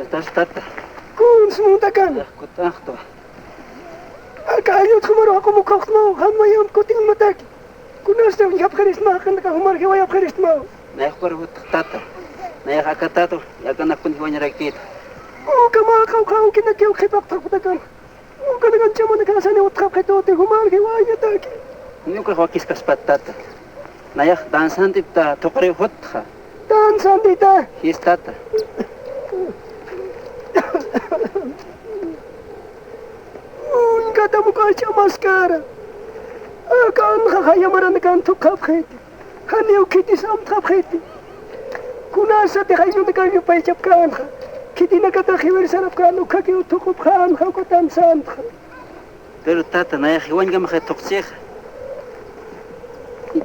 estás, tata? Kun smuntakan. Kutahto. Akayot kumaro ako mukha mo. Hamayam kuting mataki. Kunas na yap karisma kan ka humar ke wayap karisma. Naikor tata. Naik akatato. Yakan akun hiwanya rakit. O kama kau kinakyo khipak takutakan. O kanagan chama nakasane utkap khetote humar ke waya taki. Nunca wakis kaspat tata. Naik dansanti ta tokre hotha. Dansanti ta. His tata. Kata mukha siya maskara. Akan kakayamaran kan tukap kheti. Haniw kiti sam tap kheti. Kunasa te kayo na kayo pa ichap kan ka. Kiti na kata khiwer sarap kan ukha ki utukup kan ka kutan san ka. Pero tata naik hiwanya maketoksih.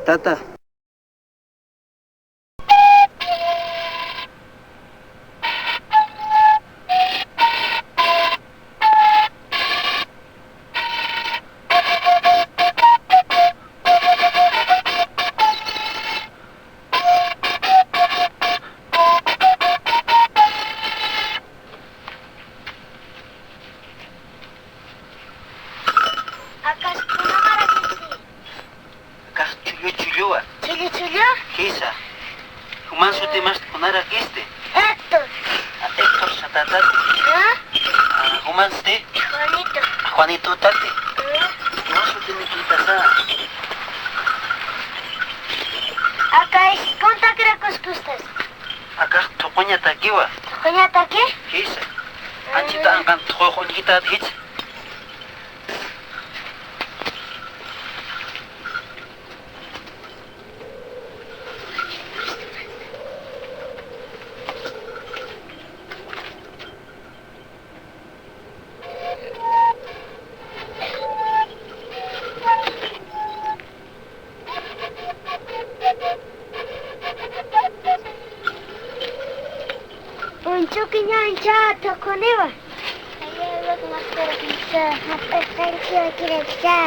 Tata. Kisa, human su temas poner aquí este. Héctor. Héctor Satatat. ¿Ah? Human ste. Juanito. Juanito tate. ¿Ah? Human su tiene quitasa. Acá es conta que coscustas. Acá tocoña taquiwa. ¿Coñata qué? Kisa. Anchita angan tocoñita hits. Unchukinya ancha tokonewa. Ayo lo masker bisa. Apa kancio kirasa.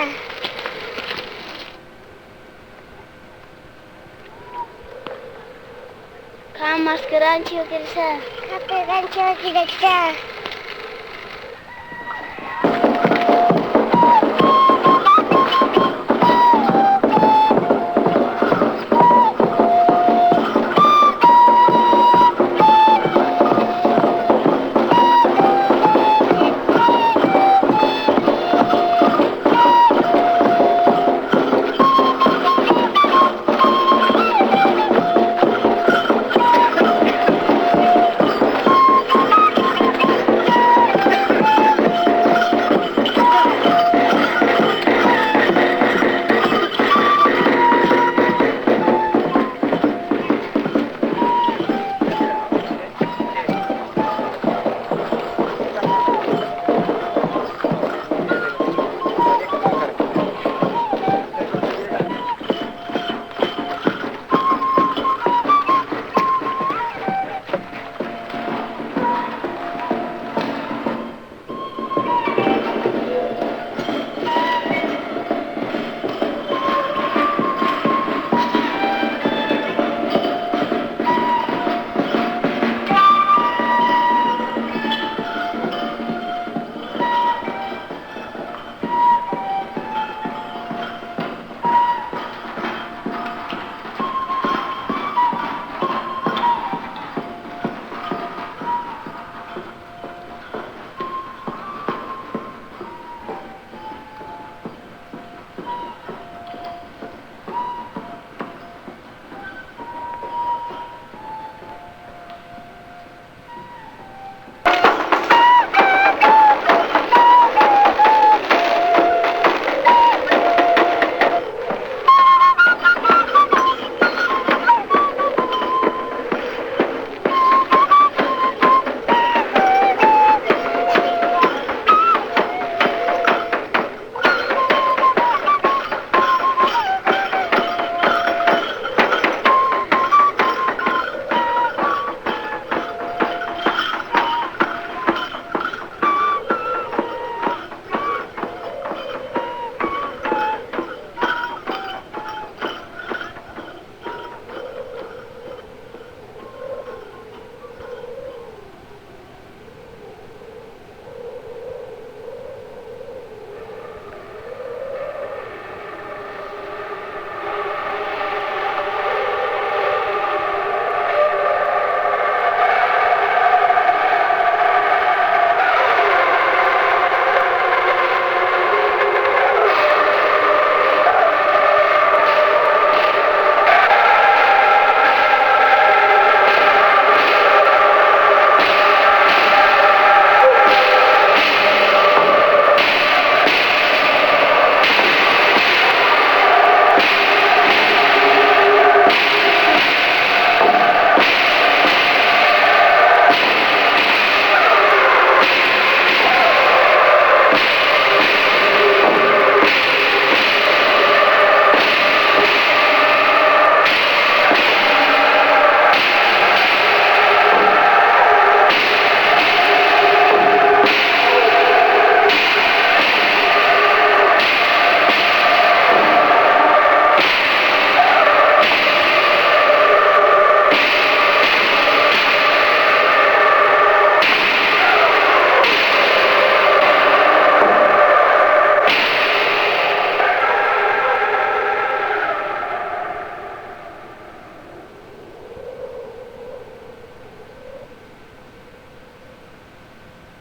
Kam masker ancio kirasa. Apa kancio kirasa.